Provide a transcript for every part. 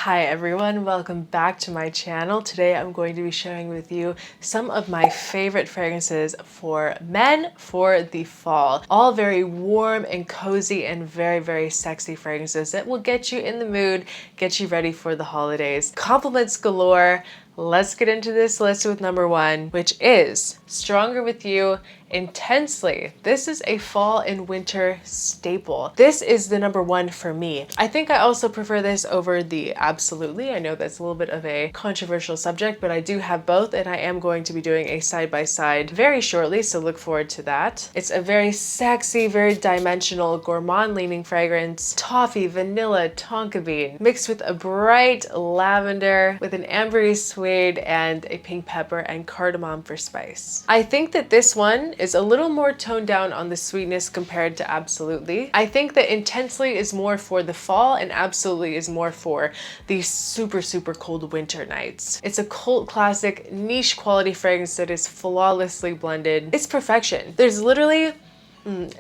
Hi everyone, welcome back to my channel. Today I'm going to be sharing with you some of my favorite fragrances for men for the fall. All very warm and cozy and very sexy fragrances that will get you in the mood, get you ready for the holidays. Compliments galore. Let's get into this list with number one, which is Stronger With You Intensely. This is a fall and winter staple. This is the number one for me. I think I also prefer this over the Absolutely. I know that's a little bit of a controversial subject, but I do have both and I am going to be doing a side-by-side very shortly, so look forward to that. It's a very sexy, very dimensional, gourmand-leaning fragrance. Toffee, vanilla, tonka bean, mixed with a bright lavender with an ambery suede and a pink pepper and cardamom for spice. I think that this one is a little more toned down on the sweetness compared to Absolutely. I think that Intensely is more for the fall and Absolutely is more for these super cold winter nights. It's a cult classic, niche quality fragrance that is flawlessly blended. It's perfection. There's literally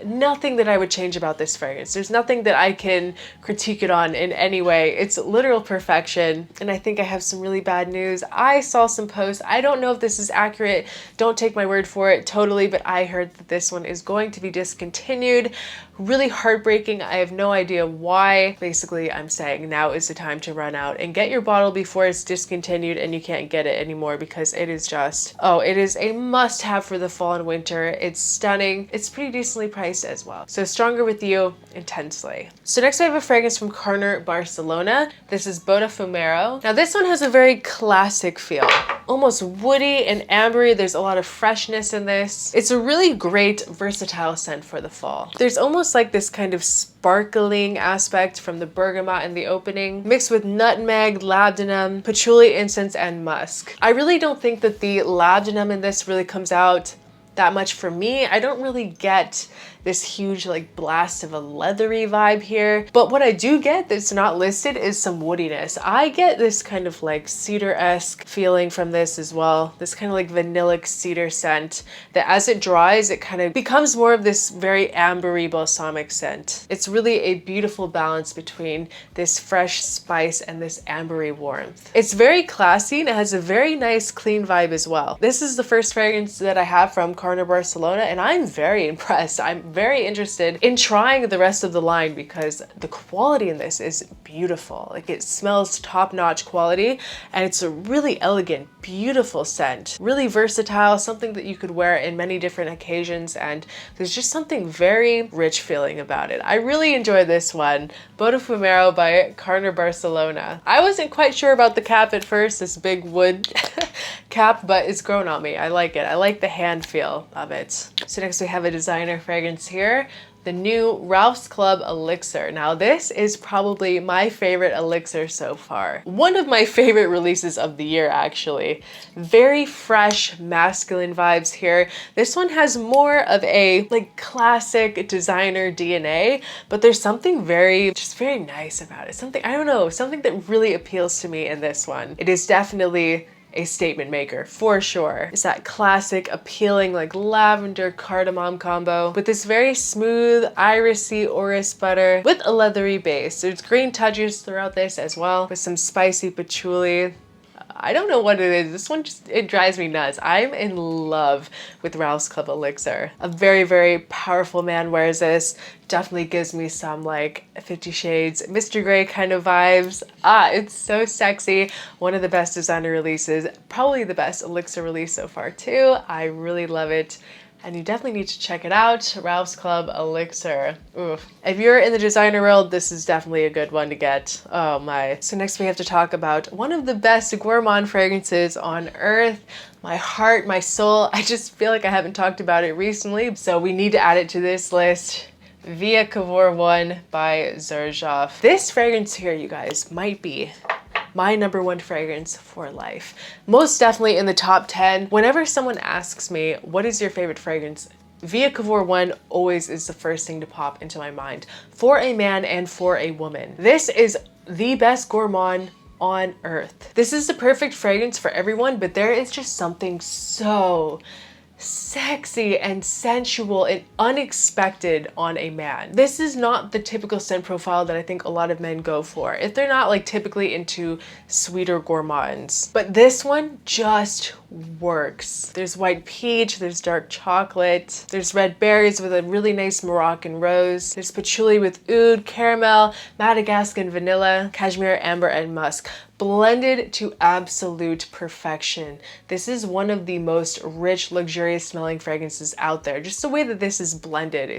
nothing that I would change about this fragrance. There's nothing that I can critique it on in any way. It's literal perfection. And I think I have some really bad news. I saw some posts. I don't know if this is accurate. Don't take my word for it totally, but I heard that this one is going to be discontinued. Really heartbreaking. I have no idea why. Basically, I'm saying now is the time to run out and get your bottle before it's discontinued and you can't get it anymore, because it is just, it is a must-have for the fall and winter. It's stunning. It's pretty decently priced as well. So Stronger With You Intensely. So next we have a fragrance from Cavour, Barcelona. This is Botafumeiro. Now this one has a very classic feel. Almost woody and ambery. There's a lot of freshness in this. It's a really great versatile scent for the fall. There's almost like this kind of sparkling aspect from the bergamot in the opening, mixed with nutmeg, labdanum, patchouli, incense, and musk. I really don't think that the labdanum in this really comes out that much for me. I don't really get this huge like blast of a leathery vibe here, but what I do get that's not listed is some woodiness. I get this kind of like cedar-esque feeling from this as well, this kind of like vanillic cedar scent that as it dries it kind of becomes more of this very ambery balsamic scent. It's really a beautiful balance between this fresh spice and this ambery warmth. It's very classy and it has a very nice clean vibe as well. This is the first fragrance that I have from Cavour, Barcelona, and I'm very impressed. I'm very interested in trying the rest of the line because the quality in this is beautiful. Like, it smells top-notch quality and it's a really elegant, beautiful scent. Really versatile, something that you could wear in many different occasions, and there's just something very rich feeling about it. I really enjoy this one. Botafumeiro by Cavour, Barcelona. I wasn't quite sure about the cap at first, this big wood cap, but it's grown on me. I like it. I like the hand feel of it. So next we have a designer fragrance here, the new Ralph's Club Elixir. Now this is probably my favorite Elixir so far. One of my favorite releases of the year, actually. Very fresh, masculine vibes here. This one has more of a like classic designer DNA, but there's something very nice about it. Something, I don't know, something that really appeals to me in this one. It is definitely a statement maker for sure. It's that classic appealing like lavender cardamom combo with this very smooth irisy orris butter with a leathery base. There's green touches throughout this as well with some spicy patchouli. I don't know what it is. This one it drives me nuts. I'm in love with Ralph's Club Elixir. A very powerful man wears this. Definitely gives me some like 50 Shades, Mr. Grey kind of vibes. It's so sexy. One of the best designer releases, probably the best Elixir release so far too. I really love it. And you definitely need to check it out, Ralph's Club Elixir. Oof. If you're in the designer world, this is definitely a good one to get. Oh my. So next we have to talk about one of the best gourmand fragrances on earth. My heart, my soul. I just feel like I haven't talked about it recently, so we need to add it to this list. Via Cavour 1 by Xerjoff. This fragrance here, you guys, might be my number one fragrance for life. Most definitely in the top 10. Whenever someone asks me, what is your favorite fragrance? Via Cavour 1 always is the first thing to pop into my mind for a man and for a woman. This is the best gourmand on earth. This is the perfect fragrance for everyone, but there is just something so sexy and sensual and unexpected on a man. This is not the typical scent profile that I think a lot of men go for if they're not like typically into sweeter gourmands. But this one just works. There's white peach, there's dark chocolate, there's red berries with a really nice Moroccan rose, there's patchouli with oud, caramel, Madagascar vanilla, cashmere, amber, and musk. Blended to absolute perfection. This is one of the most rich, luxurious smelling fragrances out there. Just the way that this is blended,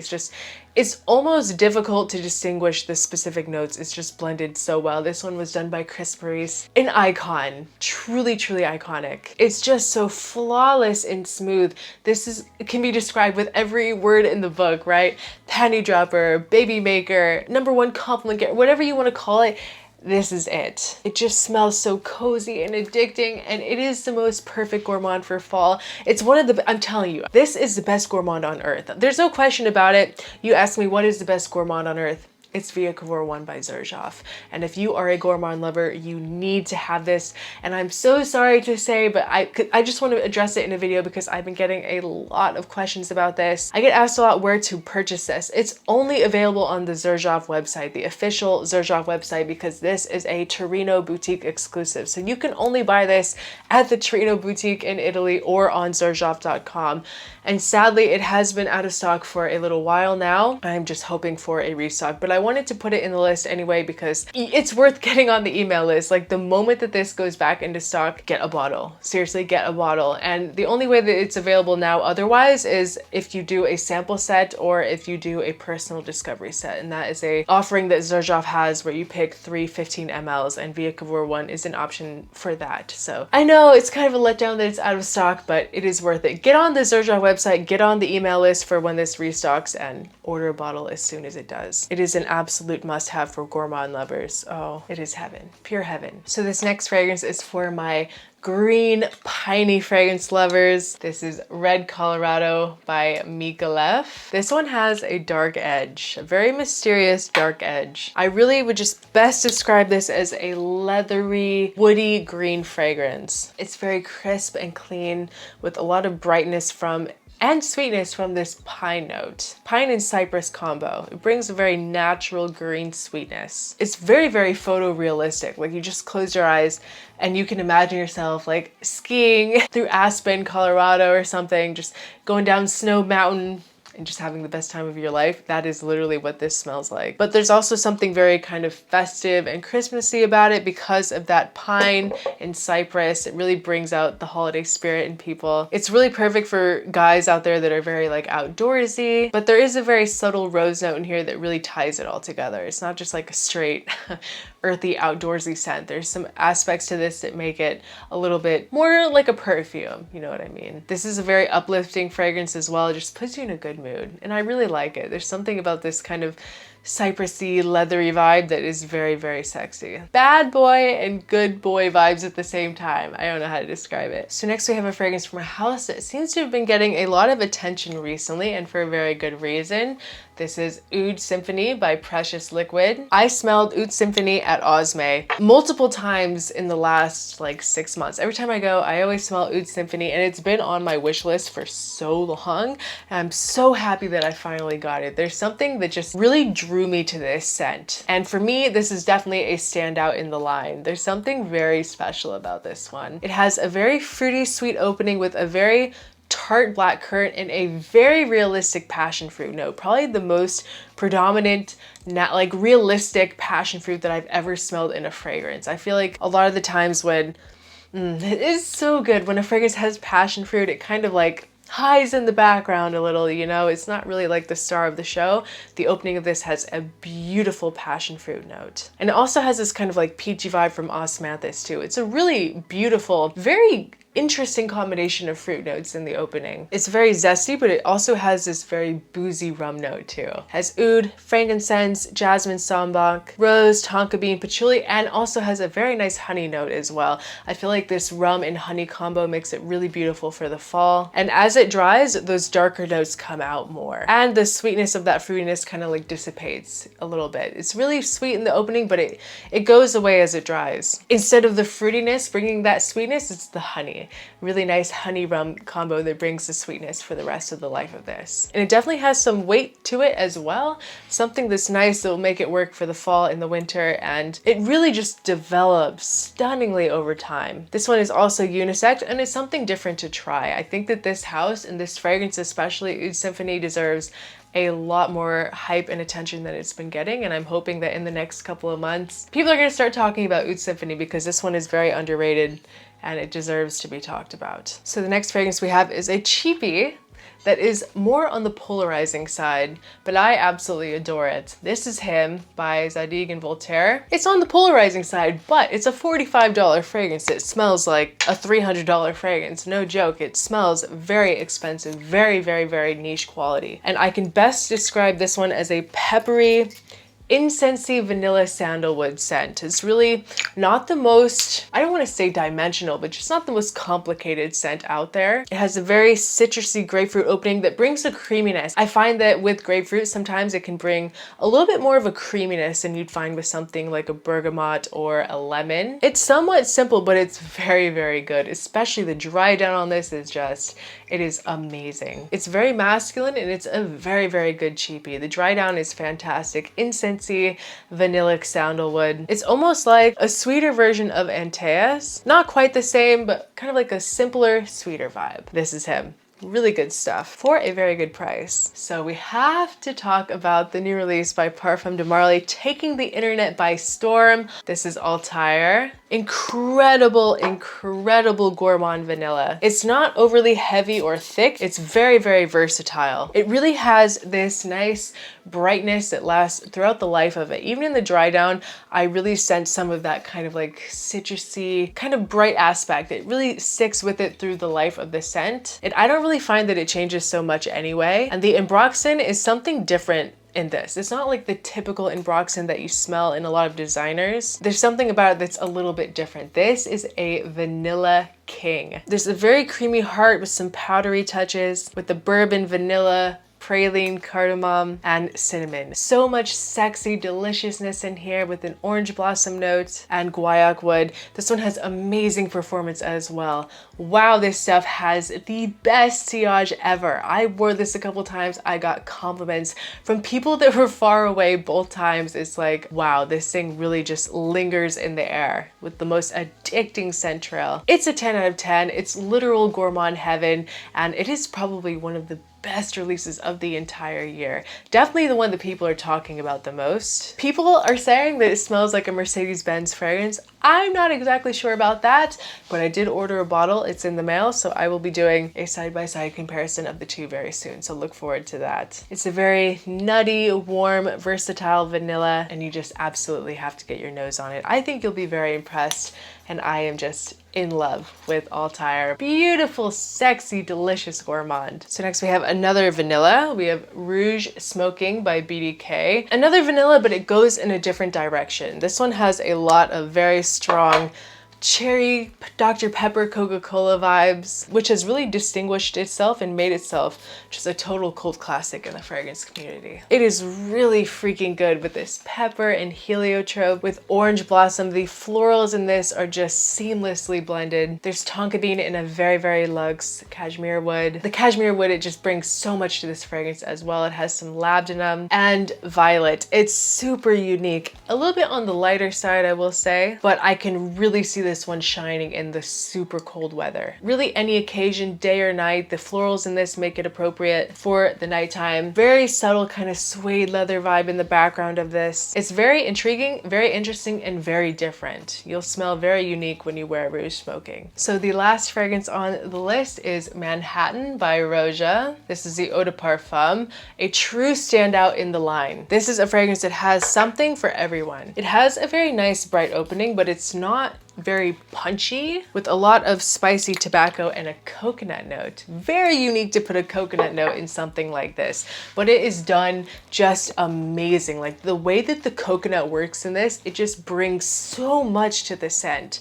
it's almost difficult to distinguish the specific notes. It's just blended so well. This one was done by Chris Maurice, an icon, truly, truly iconic. It's just so flawless and smooth. It can be described with every word in the book, right? Panty dropper, baby maker, #1 compliment, whatever you want to call it. This is it. It just smells so cozy and addicting, and it is the most perfect gourmand for fall. It's one of the, I'm telling you, this is the best gourmand on earth. There's no question about it. You ask me what is the best gourmand on earth? It's Via Cavour 1 by Xerjoff. And if you are a gourmand lover, you need to have this. And I'm so sorry to say, but I just want to address it in a video because I've been getting a lot of questions about this. I get asked a lot where to purchase this. It's only available on the Xerjoff website, the official Xerjoff website, because this is a Torino boutique exclusive. So you can only buy this at the Torino boutique in Italy or on xerjoff.com. And sadly, it has been out of stock for a little while now. I'm just hoping for a restock, but I wanted to put it in the list anyway because it's worth getting on the email list. Like the moment that this goes back into stock, get a bottle. Seriously, get a bottle. And the only way that it's available now otherwise is if you do a sample set or if you do a personal discovery set. And that is a offering that Xerjoff has where you pick 3 15 mLs, and Via Cavour 1 is an option for that. So I know it's kind of a letdown that it's out of stock, but it is worth it. Get on the Xerjoff website, get on the email list for when this restocks, and order a bottle as soon as it does. It is an absolute must-have for gourmand lovers. Oh, it is heaven, pure heaven. So this next fragrance is for my green piney fragrance lovers. This is Red Colorado by Micallef. This one has a dark edge, a very mysterious dark edge. I really would just best describe this as a leathery, woody green fragrance. It's very crisp and clean with a lot of brightness and sweetness from this pine note. Pine and cypress combo. It brings a very natural green sweetness. It's very, very photorealistic. Like you just close your eyes and you can imagine yourself like skiing through Aspen, Colorado or something, just going down Snow Mountain and just having the best time of your life. That is literally what this smells like. But there's also something very kind of festive and Christmassy about it because of that pine and cypress. It really brings out the holiday spirit in people. It's really perfect for guys out there that are very like outdoorsy, but there is a very subtle rose note in here that really ties it all together. It's not just like a straight earthy outdoorsy scent. There's some aspects to this that make it a little bit more like a perfume, you know what I mean? This is a very uplifting fragrance as well. It just puts you in a good mood, and I really like it. There's something about this kind of cypressy, leathery vibe that is very, very sexy. Bad boy and good boy vibes at the same time. I don't know how to describe it. So next we have a fragrance from a house that seems to have been getting a lot of attention recently, and for a very good reason. This is Oud Symphony by Precious Liquid. I smelled Oud Symphony at Osme multiple times in the last like 6 months. Every time I go, I always smell Oud Symphony, and it's been on my wish list for so long. And I'm so happy that I finally got it. There's something that just really drew me to this scent. And for me, this is definitely a standout in the line. There's something very special about this one. It has a very fruity, sweet opening with a very tart blackcurrant and a very realistic passion fruit note. Probably the most predominant, like realistic passion fruit that I've ever smelled in a fragrance. I feel like a lot of the times when, it is so good when a fragrance has passion fruit, it kind of like highs in the background a little, you know? It's not really like the star of the show. The opening of this has a beautiful passion fruit note. And it also has this kind of like peachy vibe from Osmanthus too. It's a really beautiful, very interesting combination of fruit notes in the opening. It's very zesty, but it also has this very boozy rum note too. It has oud, frankincense, jasmine, sambac, rose, tonka bean, patchouli, and also has a very nice honey note as well. I feel like this rum and honey combo makes it really beautiful for the fall. And as it dries, those darker notes come out more. And the sweetness of that fruitiness kind of like dissipates a little bit. It's really sweet in the opening, but it goes away as it dries. Instead of the fruitiness bringing that sweetness, it's the honey. Symphony. Really nice honey rum combo that brings the sweetness for the rest of the life of this. And it definitely has some weight to it as well. Something that's nice that will make it work for the fall and the winter, and it really just develops stunningly over time. This one is also unisex and it's something different to try. I think that this house and this fragrance, especially Oud Symphony, deserves a lot more hype and attention than it's been getting, and I'm hoping that in the next couple of months people are going to start talking about Oud Symphony, because this one is very underrated and it deserves to be talked about. So the next fragrance we have is a cheapie that is more on the polarizing side, but I absolutely adore it. This is Him by Zadig and Voltaire. It's on the polarizing side, but it's a $45 fragrance. It smells like a $300 fragrance. No joke, it smells very expensive, very, very, very niche quality. And I can best describe this one as a peppery, incensey vanilla sandalwood scent. It's really not the most, I don't want to say dimensional, but just not the most complicated scent out there. It has a very citrusy grapefruit opening that brings a creaminess. I find that with grapefruit, sometimes it can bring a little bit more of a creaminess than you'd find with something like a bergamot or a lemon. It's somewhat simple, but it's very, very good. Especially the dry down on this is just, it is amazing. It's very masculine and it's a very, very good cheapie. The dry down is fantastic. Incensey, vanillic sandalwood. It's almost like a sweeter version of Antaeus. Not quite the same, but kind of like a simpler, sweeter vibe. This is Him. Really good stuff for a very good price. So we have to talk about the new release by Parfum de Marly, taking the internet by storm. This is Althaïr. Incredible, incredible gourmand vanilla. It's not overly heavy or thick. It's very, very versatile. It really has this nice brightness that lasts throughout the life of it. Even in the dry down, I really sense some of that kind of like citrusy, kind of bright aspect. It really sticks with it through the life of the scent. And I don't really find that it changes so much anyway. And the Ambroxan is something different in this. It's not like the typical Ambroxan that you smell in a lot of designers. There's something about it that's a little bit different. This is a vanilla king. There's a very creamy heart with some powdery touches with the bourbon, vanilla, praline, cardamom, and cinnamon. So much sexy deliciousness in here with an orange blossom note and guaiac wood. This one has amazing performance as well. Wow, this stuff has the best sillage ever. I wore this a couple times. I got compliments from people that were far away both times. It's like, wow, this thing really just lingers in the air with the most addicting scent trail. It's a 10 out of 10. It's literal gourmand heaven, and it is probably one of the best releases of the entire year. Definitely the one that people are talking about the most. People are saying that it smells like a Mercedes-Benz fragrance. I'm not exactly sure about that, but I did order a bottle. It's in the mail, so I will be doing a side-by-side comparison of the two very soon, so look forward to that. It's a very nutty, warm, versatile vanilla, and you just absolutely have to get your nose on it. I think you'll be very impressed, and I am just in love with Althaïr. Beautiful, sexy, delicious gourmand. So next we have another vanilla. We have Rouge Smoking by BDK. Another vanilla, but it goes in a different direction. This one has a lot of very strong cherry, Dr. Pepper, Coca-Cola vibes, which has really distinguished itself and made itself just a total cult classic in the fragrance community. It is really freaking good with this pepper and heliotrope with orange blossom. The florals in this are just seamlessly blended. There's tonka bean in a very, very luxe cashmere wood. The cashmere wood, it just brings so much to this fragrance as well. It has some labdanum and violet. It's super unique. A little bit on the lighter side, I will say, but I can really see this one shining in the super cold weather. Really any occasion, day or night. The florals in this make it appropriate for the nighttime. Very subtle kind of suede leather vibe in the background of this. It's very intriguing, very interesting, and very different. You'll smell very unique when you wear Rouge Smoking. So the last fragrance on the list is Manhattan by Rouge. This is the Eau de Parfum, a true standout in the line. This is a fragrance that has something for everyone. It has a very nice bright opening, but it's not very punchy, with a lot of spicy tobacco and a coconut note. Very unique to put a coconut note in something like this, but it is done just amazing. Like the way that the coconut works in this, it just brings so much to the scent.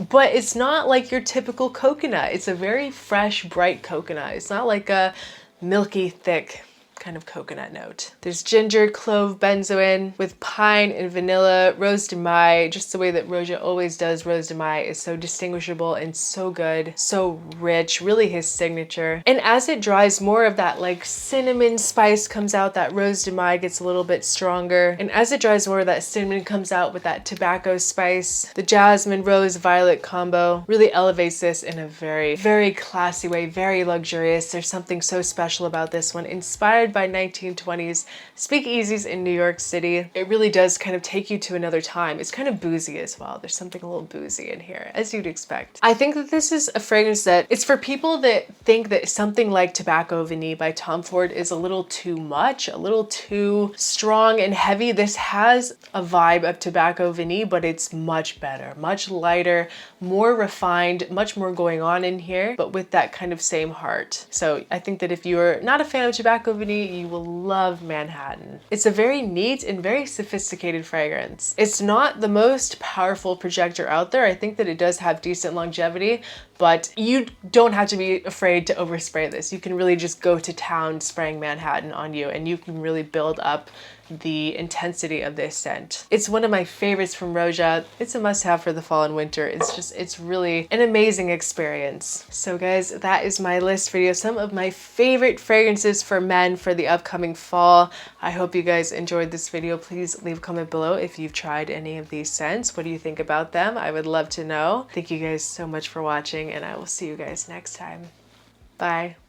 But it's not like your typical coconut. It's a very fresh, bright coconut. It's not like a milky, thick kind of coconut note. There's ginger, clove, benzoin with pine and vanilla. Rose de Mai, just the way that Rouge always does Rose de Mai, is so distinguishable and so good, so rich, really his signature. And as it dries, more of that like cinnamon spice comes out. That Rose de Mai gets a little bit stronger. And as it dries, more of that cinnamon comes out with that tobacco spice. The jasmine, rose, violet combo really elevates this in a very, very classy way, very luxurious. There's something so special about this one. Inspired by 1920s speakeasies in New York City. It really does kind of take you to another time. It's kind of boozy as well. There's something a little boozy in here, as you'd expect. I think that this is a fragrance that it's for people that think that something like Tobacco Vanille by Tom Ford is a little too much, a little too strong and heavy. This has a vibe of Tobacco Vanille, but it's much better, much lighter, more refined, much more going on in here, but with that kind of same heart. So I think that if you're not a fan of Tobacco Vanille, you will love Manhattan. It's a very neat and very sophisticated fragrance. It's not the most powerful projector out there. I think that it does have decent longevity, but you don't have to be afraid to overspray this. You can really just go to town spraying Manhattan on you, and you can really build up the intensity of this scent. It's one of my favorites from Rouge. It's a must-have for the fall and winter. It's really an amazing experience. So guys, that is my list video. Some of my favorite fragrances for men for the upcoming fall. I hope you guys enjoyed this video. Please leave a comment below if you've tried any of these scents. What do you think about them? I would love to know. Thank you guys so much for watching, and I will see you guys next time. Bye.